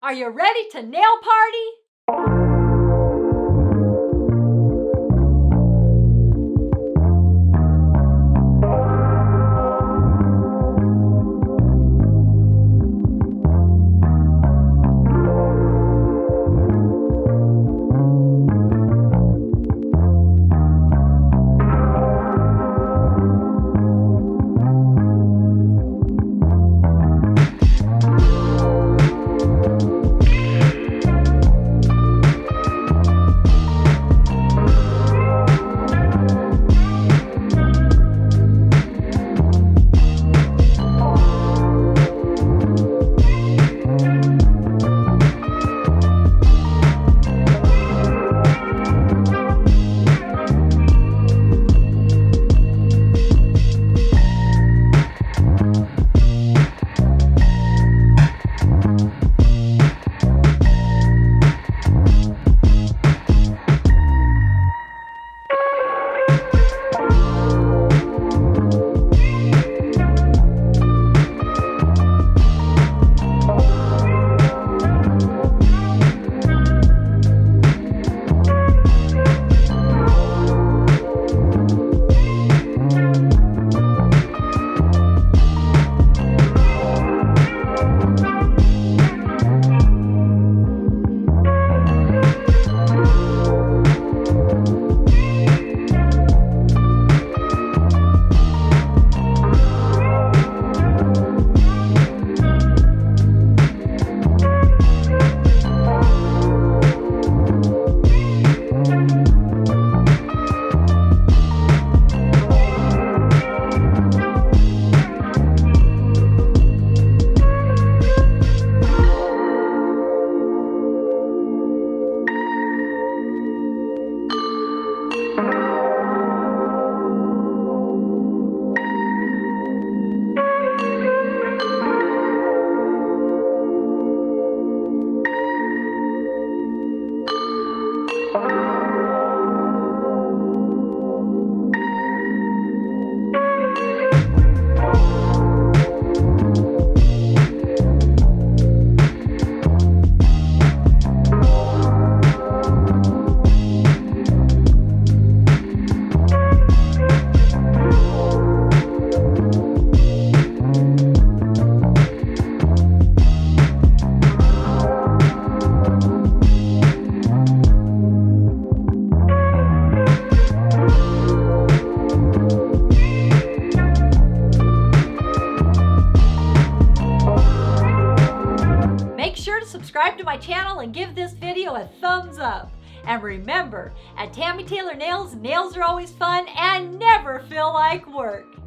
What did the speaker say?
Are you ready to nail party? Make sure to subscribe to my channel and give this video a thumbs up. And remember, at Tammy Taylor Nails, nails are always fun and never feel like work.